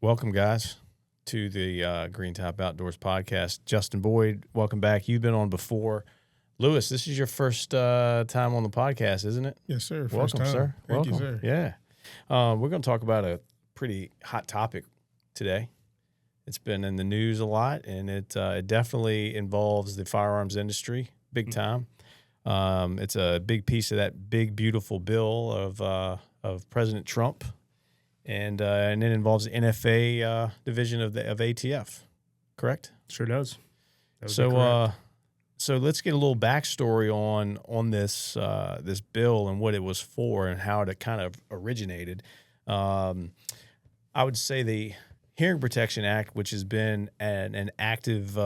Welcome, guys, to the Green Top Outdoors podcast. Justin Boyd, welcome back. You've been on before. Lewis, this is your first time on the podcast, isn't it? Yes, sir. Welcome, First time. sir. Thank Welcome. you, sir. Yeah. We're going to talk about a pretty hot topic today. It's been in the news a lot, and it definitely involves the firearms industry big time. It's a big piece of that big, beautiful bill of President Trump. And it involves the NFA division of ATF, correct? Sure does. So let's get a little backstory on this this bill and what it was for and how it kind of originated. I would say the Hearing Protection Act, which has been an active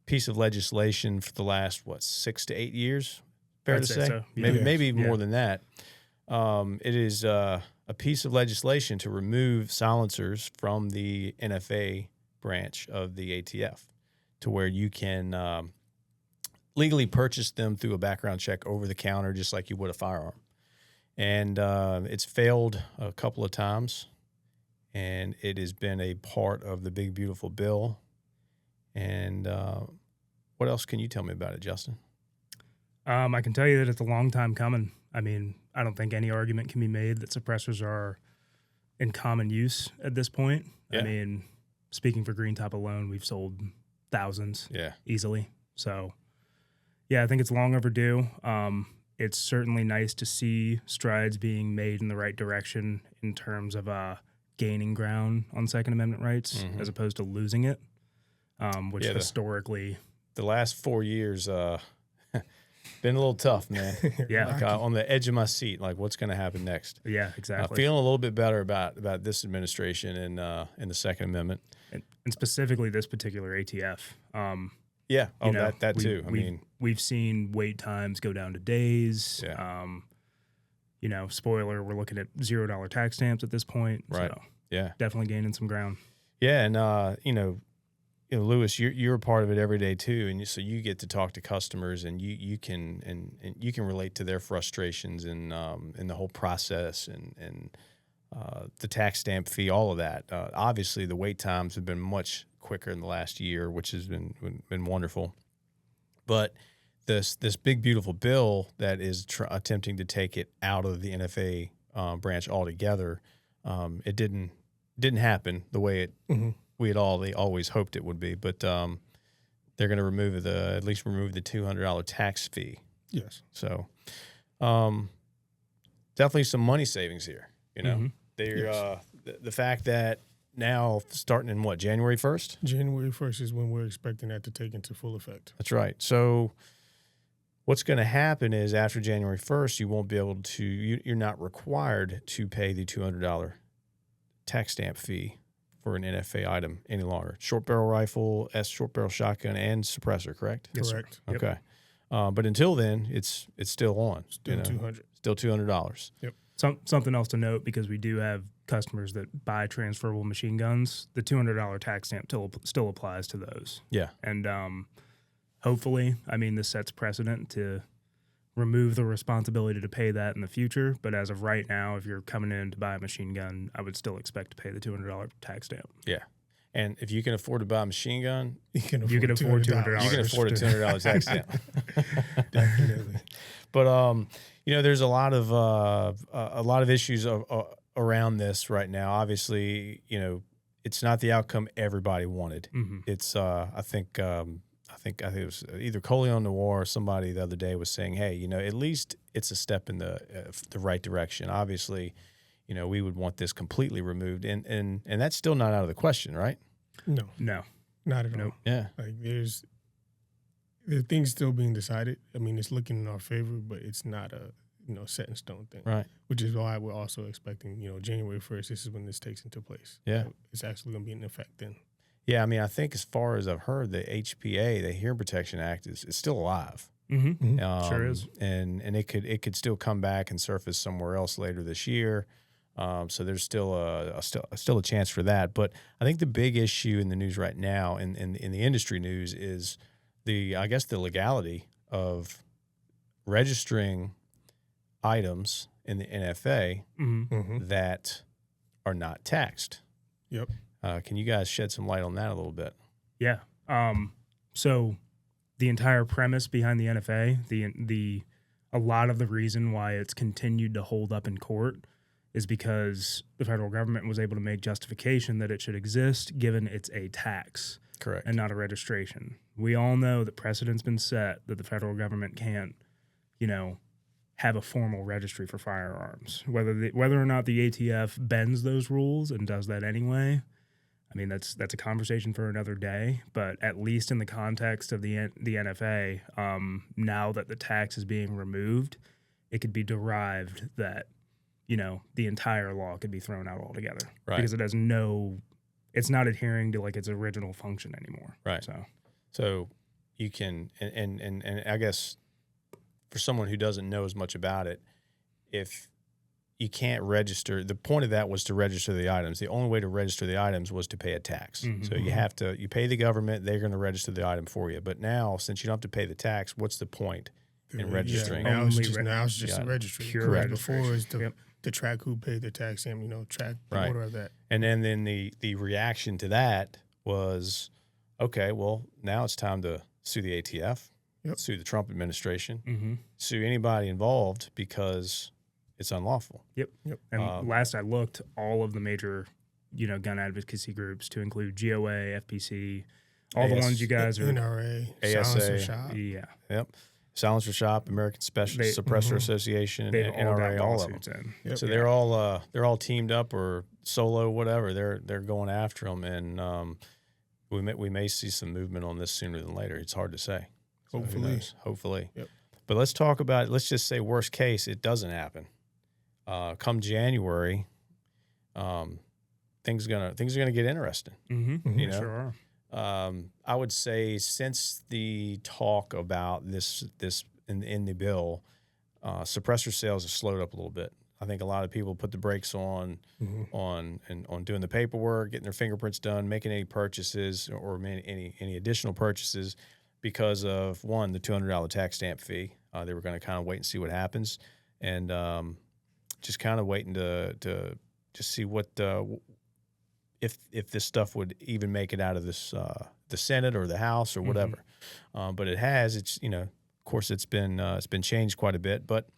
piece of legislation for the last 6 to 8 years. Fair to say, so. maybe more than that. It is a piece of legislation to remove silencers from the NFA branch of the ATF, to where you can legally purchase them through a background check over the counter, just like you would a firearm. And it's failed a couple of times, and it has been a part of the big, beautiful bill. And what else can you tell me about it, Justin? I can tell you that it's a long time coming. I mean, I don't think any argument can be made that suppressors are in common use at this point. Yeah. I mean, speaking for Green Top alone, we've sold thousands easily. So, yeah, I think it's long overdue. It's certainly nice to see strides being made in the right direction in terms of gaining ground on Second Amendment rights as opposed to losing it, which historically... The last 4 years... been a little tough, man. Yeah. Like, on the edge of my seat, like what's going to happen next? Yeah, exactly. Feeling a little bit better about this administration and the Second Amendment. And specifically this particular ATF. Yeah, that too. We've seen wait times go down to days. Yeah. Spoiler, we're looking at $0 tax stamps at this point. Right. So yeah. Definitely gaining some ground. Yeah, and Lewis, you're a part of it every day too, and so you get to talk to customers, and you can relate to their frustrations and the whole process and the tax stamp fee, all of that. Obviously, the wait times have been much quicker in the last year, which has been wonderful. But this big beautiful bill that is attempting to take it out of the NFA branch altogether, it didn't happen the way it. We had always hoped it would be, but they're going to at least remove the $200 tax fee. Yes. So, definitely some money savings here. The fact that now starting in January 1st? January 1st is when we're expecting that to take into full effect. That's right. So what's going to happen is after January 1st, you won't be able to, you're not required to pay the $200 tax stamp fee for an NFA item any longer. Short barrel rifle, short barrel shotgun, and suppressor, correct? Yes, correct. Sir. Okay. Yep. But until then, it's still on. Still $200. Still $200. Yep. Something else to note, because we do have customers that buy transferable machine guns, the $200 tax stamp still applies to those. Yeah. And hopefully, this sets precedent to remove the responsibility to pay that in the future. But as of right now, if you're coming in to buy a machine gun, I would still expect to pay the $200 tax stamp. Yeah. And if you can afford to buy a machine gun, you can afford $200. You can afford a $200 tax stamp. Definitely. But there's a lot of issues around this right now. Obviously, it's not the outcome everybody wanted. Mm-hmm. It's I think it was either Coleon Noir or somebody the other day was saying, hey, at least it's a step in the right direction. Obviously, we would want this completely removed, and that's still not out of the question, right? No, not at all. Yeah, like there's things still being decided. It's looking in our favor, but it's not a set in stone thing, right? Which is why we're also expecting January 1st. This is when this takes into place. Yeah, so it's actually going to be in effect then. Yeah, I think as far as I've heard, the HPA, the Hearing Protection Act, is still alive. Mm-hmm. Sure is, and it could still come back and surface somewhere else later this year. So there's still a chance for that. But I think the big issue in the news right now, in the industry news, is the legality of registering items in the NFA that are not taxed. Yep. Can you guys shed some light on that a little bit? Yeah. So the entire premise behind the NFA, a lot of the reason why it's continued to hold up in court is because the federal government was able to make justification that it should exist given it's a tax. Correct. And not a registration. We all know that precedent's been set that the federal government can't, have a formal registry for firearms. Whether or not the ATF bends those rules and does that anyway, I mean, that's a conversation for another day. But at least in the context of the NFA, now that the tax is being removed, it could be derived that, the entire law could be thrown out altogether. Right. Because it's not adhering to its original function anymore. Right. So you can, and I guess for someone who doesn't know as much about it, if you can't register, the point of that was to register the items. The only way to register the items was to pay a tax. Mm-hmm. So you pay the government, they're going to register the item for you. But now, since you don't have to pay the tax, what's the point in registering? Now it's just a registry. Correct. Before is to track who paid the tax and, track the order of that. And then the reaction to that was, okay, well, now it's time to sue the ATF, sue the Trump administration, sue anybody involved because it's unlawful. Yep. And last I looked, all of the major, gun advocacy groups, to include GOA, FPC, all the ones you guys are... NRA, ASA. Silencer Shop. Yeah. Yep. Silencer Shop, American Suppressor Association, and NRA, all of them. Yep. So they're all teamed up or solo, whatever. They're going after them, and we may see some movement on this sooner than later. It's hard to say. Hopefully. Yep. But let's talk about. Let's just say worst case, it doesn't happen. Come January, things are gonna get interesting. Mm-hmm. Sure are. I would say since the talk about this in the bill, suppressor sales have slowed up a little bit. I think a lot of people put the brakes on doing the paperwork, getting their fingerprints done, making any purchases or any additional purchases because of one, the $200 tax stamp fee. They were going to kind of wait and see what happens, and just kind of waiting to just see what if this stuff would even make it out of this the Senate or the House or whatever. But it has. It's of course it's been changed quite a bit. But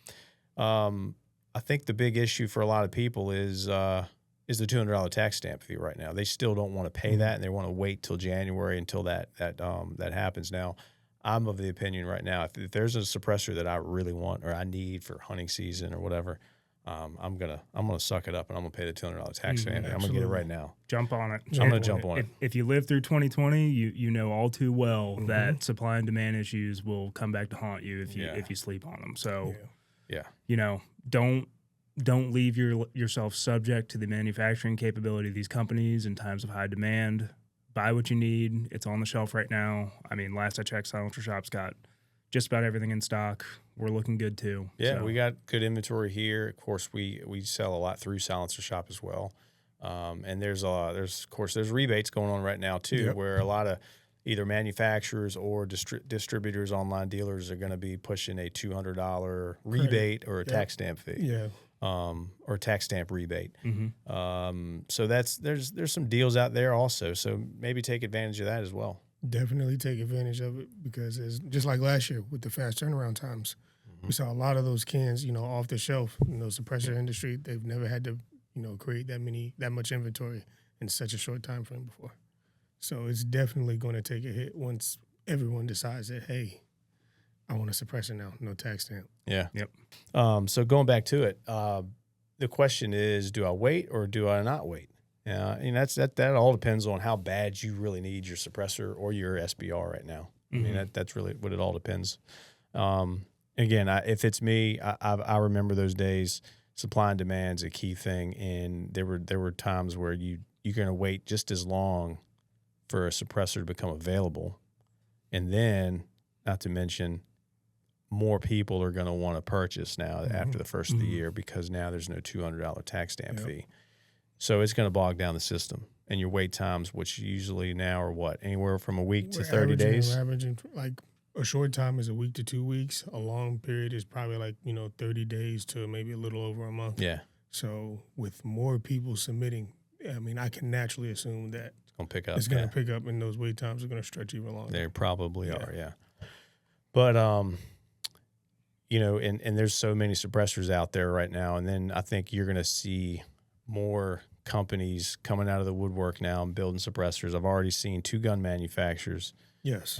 I think the big issue for a lot of people is the $200 tax stamp fee right now. They still don't want to pay that, and they want to wait till January until that happens. Now, I'm of the opinion right now if there's a suppressor that I really want or I need for hunting season or whatever. I'm gonna suck it up and I'm gonna pay the $200 tax stamp. I'm gonna get it right now. Jump on it. I'm gonna jump on it. If you live through 2020, you know all too well that supply and demand issues will come back to haunt you if you sleep on them. So, don't leave yourself subject to the manufacturing capability of these companies in times of high demand. Buy what you need. It's on the shelf right now. I mean, last I checked, Silencer Shop's got just about everything in stock. We're looking good too. Yeah, we got good inventory here. Of course, we sell a lot through Silencer Shop as well. And there's rebates going on right now too, where a lot of either manufacturers or distributors, online dealers are going to be pushing a $200 rebate or a tax stamp fee. Yeah. Or a tax stamp rebate. So there's some deals out there also. So maybe take advantage of that as well. Definitely take advantage of it because it's just like last year with the fast turnaround times. We saw a lot of those cans, off the shelf. Suppressor industry, they've never had to, create that much inventory in such a short time frame before. So it's definitely going to take a hit once everyone decides that, hey, I want a suppressor now, no tax stamp. Yeah. Yep. So going back to it, the question is, do I wait or do I not wait? That all depends on how bad you really need your suppressor or your SBR right now. I mean, that's really what it all depends. Again, if it's me, I remember those days. Supply and demand's a key thing, and there were times where you're going to wait just as long for a suppressor to become available, and then, not to mention, more people are going to want to purchase now after the first of the year because now there's no $200 tax stamp fee. So it's going to bog down the system. And your wait times, which usually now are what? Anywhere from a week to 30 days? We're averaging, a short time is a week to 2 weeks. A long period is probably 30 days to maybe a little over a month. Yeah. So with more people submitting, I mean, I can naturally assume that it's going to pick up. It's going to pick up, and those wait times are going to stretch even longer. They probably are, yeah. But, you know, and there's so many suppressors out there right now, and then I think you're going to see more companies coming out of the woodwork now and building suppressors. I've already seen 2 gun manufacturers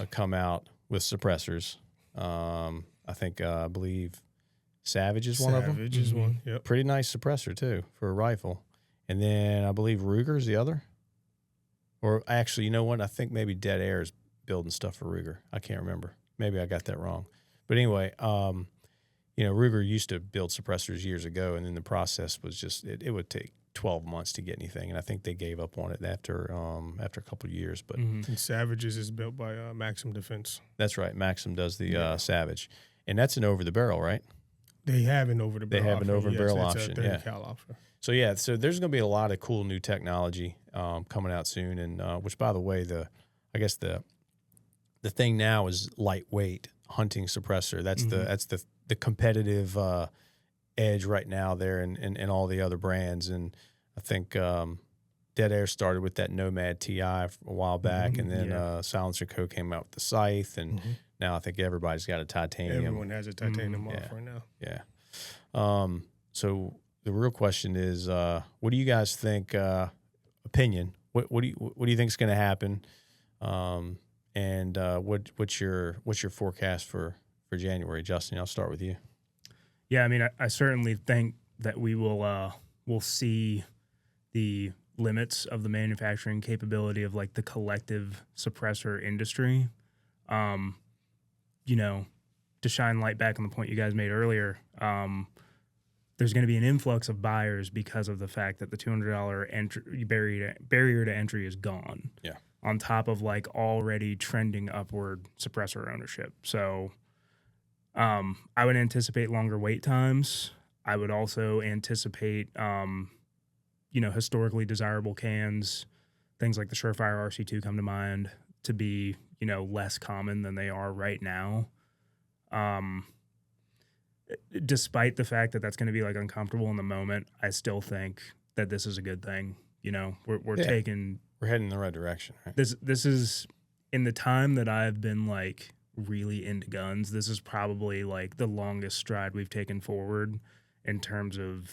come out with suppressors. I believe Savage is one of them. Savage is one, yep. Pretty nice suppressor, too, for a rifle. And then I believe Ruger's the other. Or actually, you know what? I think maybe Dead Air is building stuff for Ruger. I can't remember. Maybe I got that wrong. But anyway, you know, Ruger used to build suppressors years ago, and then the process was just it would take 12 months to get anything, and I think they gave up on it after a couple of years. But and Savage's is built by Maxim Defense. That's right. Maxim does the Savage, and that's an over the barrel, right? They have an over the barrel. They have an over the barrel option. option. It's a 30 cal option. So so there's going to be a lot of cool new technology coming out soon, and which, by the way, I guess the thing now is lightweight hunting suppressor. That's the competitive edge right now there, and all the other brands. And I think Dead Air started with that Nomad TI a while back, and then Silencer Co. came out with the Scythe, and now I think everybody's got a titanium. Everyone has a titanium off right now. Yeah. So the real question is, what do you guys think? Opinion. What do you think is going to happen? And what's your forecast for January, Justin? I'll start with you. Yeah, I mean, I certainly think that we'll see the limits of the manufacturing capability of like the collective suppressor industry. You know, to shine light back on the point you guys made earlier, there's going to be an influx of buyers because of the fact that the $200 barrier to entry is gone. Yeah. On top of like already trending upward suppressor ownership. So I would anticipate longer wait times. I would also anticipate, historically desirable cans, things like the Surefire RC2 come to mind, to be, less common than they are right now. Despite the fact that that's going to be like uncomfortable in the moment, I still think that this is a good thing. We're heading in the right direction. Right? This is, in the time that I've been like really into guns, this is probably like the longest stride we've taken forward in terms of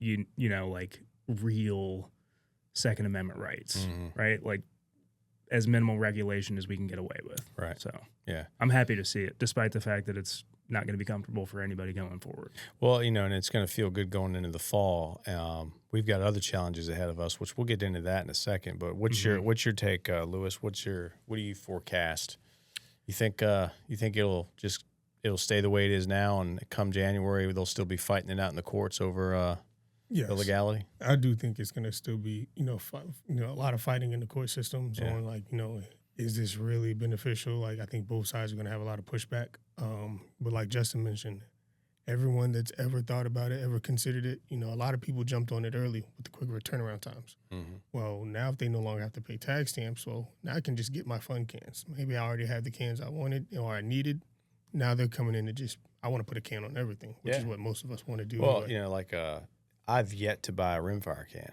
like real Second Amendment rights, right? Like as minimal regulation as we can get away with. Right. So yeah, I'm happy to see it, despite the fact that it's not going to be comfortable for anybody going forward. Well, and it's going to feel good going into the fall. We've got other challenges ahead of us, which we'll get into that in a second. But what's your take, Lewis? What do you forecast? You think it'll stay the way it is now, and come January they'll still be fighting it out in the courts over the legality? I do think it's going to still be a lot of fighting in the court systems on like is this really beneficial? Like I think both sides are going to have a lot of pushback. But like Justin mentioned, everyone that's ever thought about it, ever considered it, a lot of people jumped on it early with the quicker turnaround times. Well, now if they no longer have to pay tag stamps, well, now I can just get my fun cans. Maybe I already have the cans I wanted or I needed. Now they're coming in to I want to put a can on everything, which is what most of us want to do. Well, I've yet to buy a rimfire can.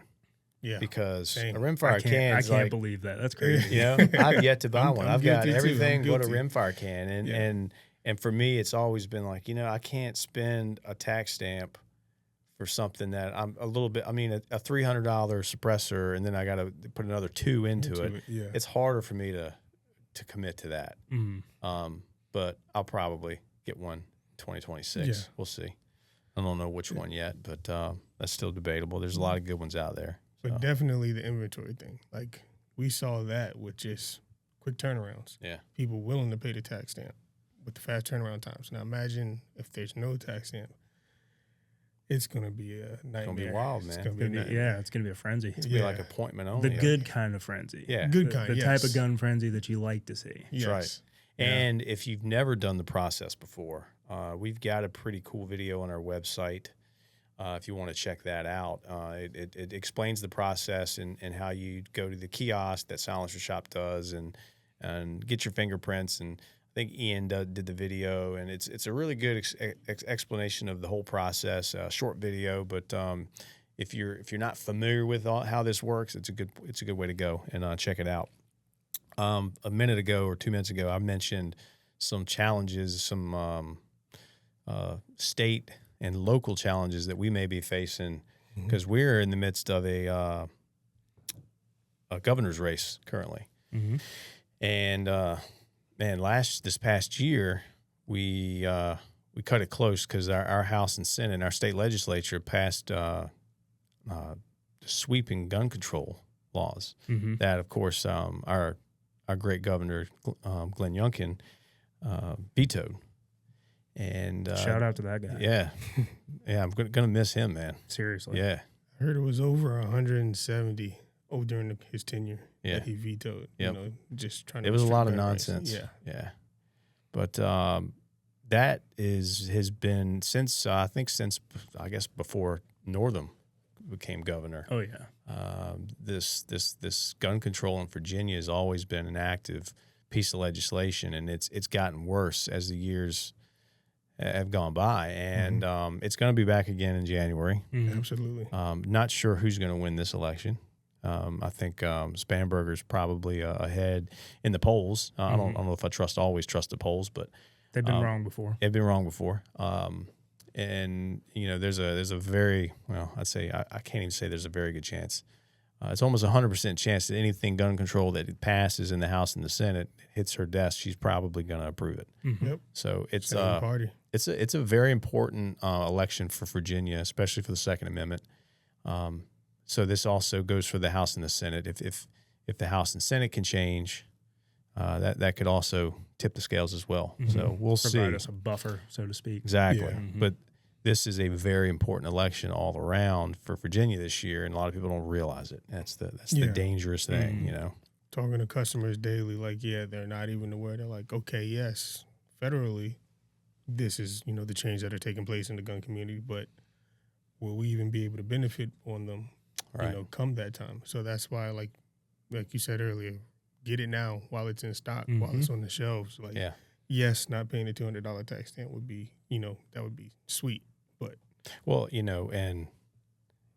Yeah, because a rimfire can. I can't believe that. That's crazy. I've yet to buy one. I've got everything but a rimfire can, and for me, it's always been like I can't spend a tax stamp for something that I'm a little bit. I mean, a $300 suppressor, and then I got to put another $200 into it. Yeah. It's harder for me to commit to that. But I'll probably get one in 2026. Yeah. We'll see. I don't know which one yet, but that's still debatable. There's a lot of good ones out there. But definitely the inventory thing. Like, we saw that with just quick turnarounds. Yeah. People willing to pay the tax stamp with the fast turnaround times. Now, imagine if there's no tax stamp. It's going to be a nightmare. It's going to be wild, man. It's going to be a frenzy. It's going to be like appointment only. The good kind of frenzy. Yeah. Good kind, The type of gun frenzy that you like to see. That's right. And if you've never done the process before, we've got a pretty cool video on our website. If you want to check that out, it explains the process and how you go to the kiosk that Silencer Shop does and get your fingerprints. And I think Ian did the video, and it's a really good explanation of the whole process. Short video, but if you're not familiar with how this works, it's a good way to go and check it out. A minute ago or 2 minutes ago, I mentioned some challenges, some state and local challenges that we may be facing because we're in the midst of a governor's race currently. And this past year we cut it close because our House and Senate and our state legislature passed sweeping gun control laws that, of course, our great governor Glenn Youngkin vetoed. And shout out to that guy. Yeah, I'm gonna miss him, man. Seriously. Yeah, I heard it was over 170 during his tenure that he vetoed. Yep. You know, just trying to. It was a lot of rights. nonsense. Yeah. But that has been since I guess before Northam became governor. Oh yeah. This gun control in Virginia has always been an active piece of legislation, and it's gotten worse as the years have gone by, and it's going to be back again in January. Absolutely. Not sure who's going to win this election. I think Spanberger's probably ahead in the polls. I don't know if I always trust the polls, but they've been wrong before. They've been wrong before. And you know, there's a very I'd say I can't even say there's a very good chance. It's almost 100% chance that anything gun control that passes in the House and the Senate hits her desk, she's probably going to approve it. Yep. So it's party. It's a very important election for Virginia, especially for the Second Amendment. So this also goes for the House and the Senate. If the House and Senate can change, that could also tip the scales as well. So we'll see. Provide us a buffer, so to speak. Exactly. Yeah. But this is a very important election all around for Virginia this year, and a lot of people don't realize it. That's the dangerous thing, you know. Talking to customers daily, like, they're not even aware. They're like, okay, yes, federally, this is, the change that are taking place in the gun community, but will we even be able to benefit on them, come that time? So that's why, like you said earlier, get it now while it's in stock, while it's on the shelves. Like, yes, not paying the $200 tax stamp would be, that would be sweet. But and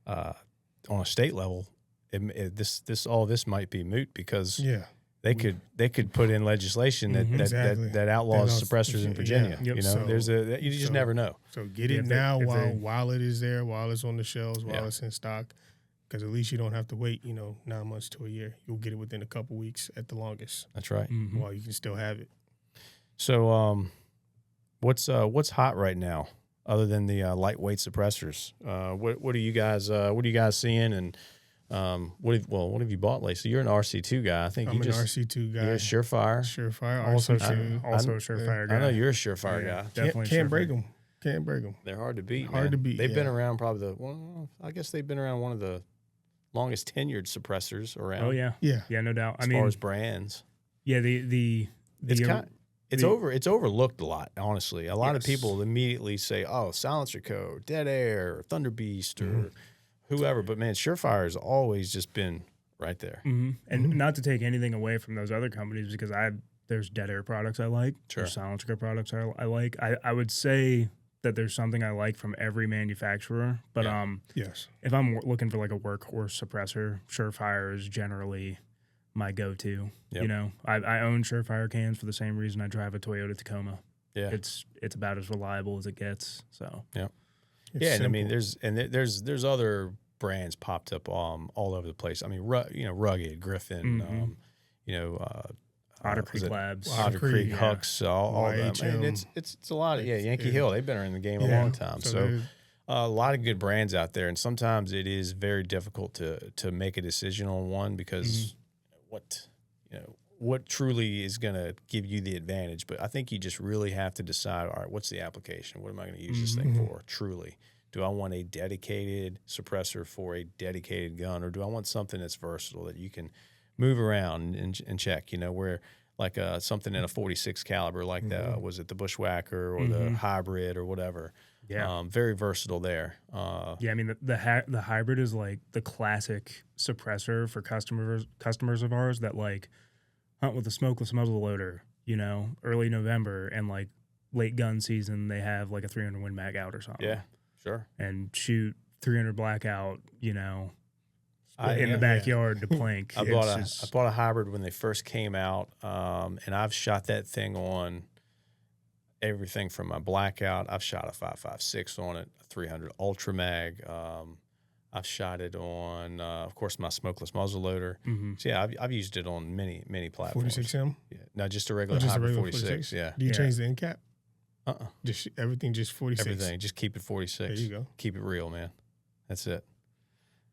on a state level, all this might be moot because they could put in legislation that outlaws suppressors in Virginia. Yeah. Yep. So, you just never know. So get it now while it is there, while it's on the shelves, while it's in stock, because at least you don't have to wait 9 months to a year. You'll get it within a couple weeks at the longest. That's right. While you can still have it. So what's hot right now? Other than the lightweight suppressors, what are you guys seeing? And what have you bought lately? So you're an RC2 guy. I think I'm an RC2 guy. You're a Surefire. Also RC2. Also a Surefire guy. I know you're a Surefire guy. Definitely can't break them. Can't break them. They're hard to beat. Hard to beat. They've been around probably I guess they've been around one of the longest tenured suppressors around. Oh yeah, no doubt. As far as brands, it's it's overlooked a lot, honestly. A lot of people immediately say, "Oh, Silencer Co., Dead Air, Thunder Beast, or whoever." But man, Surefire has always just been right there. And not to take anything away from those other companies, because there's Dead Air products I like, there's Silencer Co. products I like. I would say that there's something I like from every manufacturer, but if I'm looking for like a workhorse suppressor, Surefire is generally my go-to. Yep. I own Surefire cans for the same reason I drive a Toyota Tacoma. Yeah, it's about as reliable as it gets. So and I mean there's other brands popped up all over the place. I mean, Rugged, Griffin, Otter Creek Labs, Otter Creek, Hucks, all of them. I mean, it's a lot of Yankee Hill. They've been in the game a long time. So a lot of good brands out there, and sometimes it is very difficult to make a decision on one because what truly is going to give you the advantage. But I think you just really have to decide, all right, what's the application? What am I going to use this thing for, truly? Do I want a dedicated suppressor for a dedicated gun, or do I want something that's versatile that you can move around and check, where like something in a 46 caliber, like was it the Bushwhacker or the hybrid or whatever? Yeah. Very versatile there. I mean, the hybrid is like the classic suppressor for customers of ours that like hunt with a smokeless muzzle loader, early November, and like late gun season, they have like a 300 Win Mag out or something. Yeah, sure. And shoot 300 blackout, in the backyard to plank. I bought a hybrid when they first came out, and I've shot that thing on everything from my blackout. I've shot a 5.56 on it, a 300 Ultra Mag. I've shot it on, of course, my smokeless muzzleloader. Mm-hmm. So yeah, I've used it on many platforms. 46M? Yeah, no, just a regular hybrid 46. Yeah. Do you change the end cap? Just everything, just 46. Everything, just keep it 46. There you go. Keep it real, man. That's it.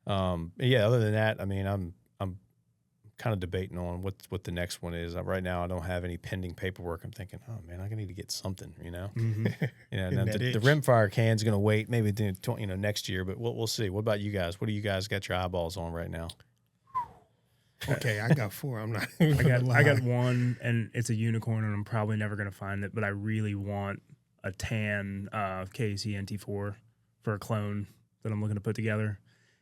Yeah. Other than that, I mean, I'm kind of debating on what the next one is. Right now, I don't have any pending paperwork. I'm thinking, oh man, I need to get something, Mm-hmm. The rimfire can's going to wait maybe next year, but we'll see. What about you guys? What do you guys got your eyeballs on right now? Okay, I got 4. I'm not. I got one, and it's a unicorn, and I'm probably never going to find it. But I really want a tan KC NT4 for a clone that I'm looking to put together.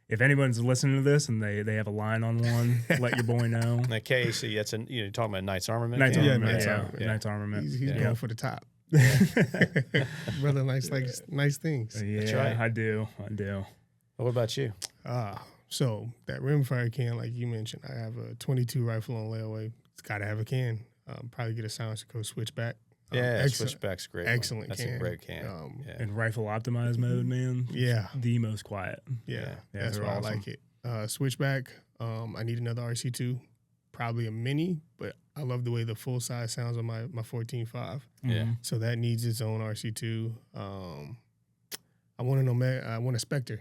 If anyone's listening to this and they have a line on one, let your boy know. That KC, that's you're talking about Knight's Armament. Knight's Armament. Knight's Armament. He's going for the top. Brother likes nice things. Yeah, that's right. I do. What about you? So that rimfire can, like you mentioned, I have a 22 rifle on layaway. It's got to have a can. Probably get a silencer code switchback. Switchback's great. Excellent That's can. a great can. And rifle optimized mode, man. Yeah. The most quiet. Yeah, that's why awesome. I like it. Switchback, I need another RC2, probably a mini, but I love the way the full size sounds on my 14.5. Yeah. So that needs its own RC2. I want an Omega. I want a Spectre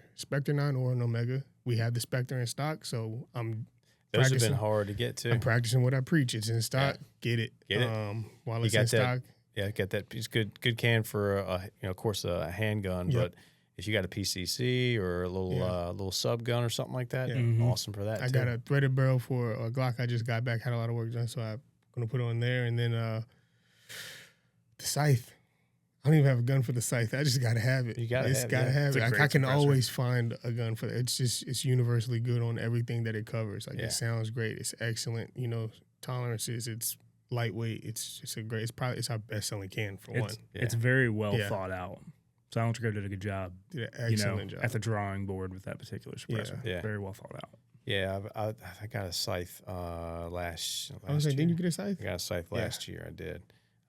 9 or an Omega. We have the Spectre in stock, so those have been hard to get to. I'm practicing what I preach. It's in stock. Yeah. Get it. While it's in stock. Yeah, get that. It's good can for of course a handgun, but if you got a PCC or a little sub gun or something like that, awesome for that. I got a threaded barrel for a Glock. I just got back, had a lot of work done, so I'm gonna put it on there. And then the scythe. I don't even have a gun for the scythe. I just gotta have it. You gotta have it. I can always find a gun for it. It's universally good on everything that it covers. It sounds great. It's excellent. Tolerances. It's lightweight. It's our best selling can for one. It's very well thought out. Silent Trigger did a good job. Did an excellent job at the drawing board with that particular suppressor. Yeah. Very well thought out. Yeah, I got a scythe last year. I was like, didn't you get a scythe? I got a scythe last year. I did.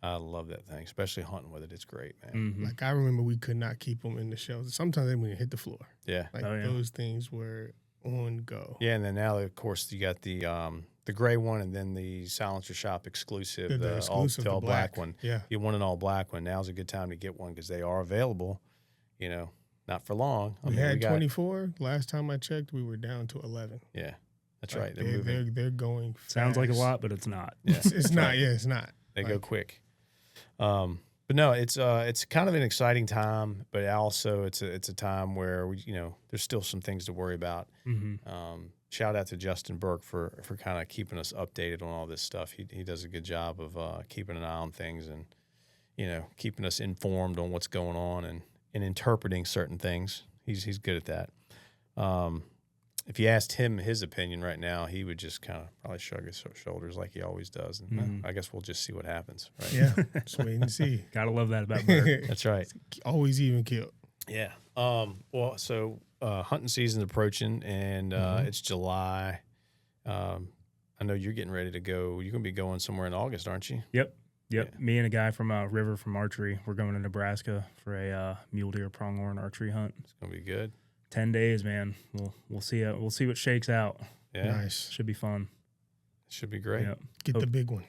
I love that thing, especially hunting with it. It's great, man. Mm-hmm. Like I remember we could not keep them in the shelves. Sometimes they wouldn't hit the floor. Yeah. Those things were on go. Yeah, and then now of course you got the gray one and then the Silencer Shop exclusive, the all black one. Yeah. You want an all black one. Now's a good time to get one because they are available, not for long. We had 24. Last time I checked, we were down to 11. Yeah. That's right. They're going fast. Sounds like a lot, but it's not. Yeah. It's not. Right. Yeah, it's not. They go quick. But no, it's kind of an exciting time, but also it's a time where there's still some things to worry about. Mm-hmm. Shout out to Justin Burke for kind of keeping us updated on all this stuff. He does a good job of keeping an eye on things and keeping us informed on what's going on and interpreting certain things. He's good at that. If you asked him his opinion right now, he would just kind of probably shrug his shoulders like he always does. And I guess we'll just see what happens. Right? Yeah, just wait and see. Gotta love that about Burke. That's right. Always even killed. Yeah. So hunting season's approaching, and it's July. I know you're getting ready to go. You're going to be going somewhere in August, aren't you? Yep. Yeah. Me and a guy from River from archery. We're going to Nebraska for a mule deer pronghorn archery hunt. It's going to be good. 10 days, man. We'll see. We'll see what shakes out. Yeah. Nice. Should be fun. Should be great. Yep. Get the big one.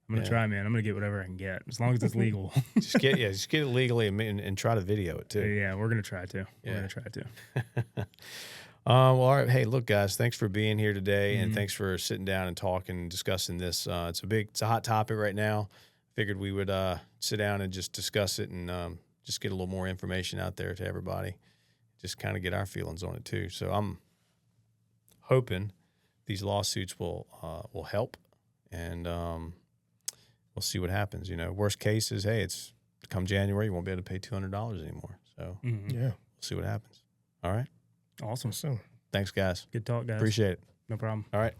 I'm gonna try, man. I'm gonna get whatever I can get, as long as it's legal. just get it legally and try to video it too. Yeah, we're gonna try to. Well, all right. Hey, look, guys, thanks for being here today, and thanks for sitting down and talking and discussing this. It's a hot topic right now. Figured we would sit down and just discuss it and just get a little more information out there to everybody. Just kind of get our feelings on it too. So I'm hoping these lawsuits will help, and we'll see what happens. Worst case is, hey, it's come January, you won't be able to pay $200 anymore. So we'll see what happens. All right. Awesome. So thanks, guys. Good talk, guys. Appreciate it. No problem. All right.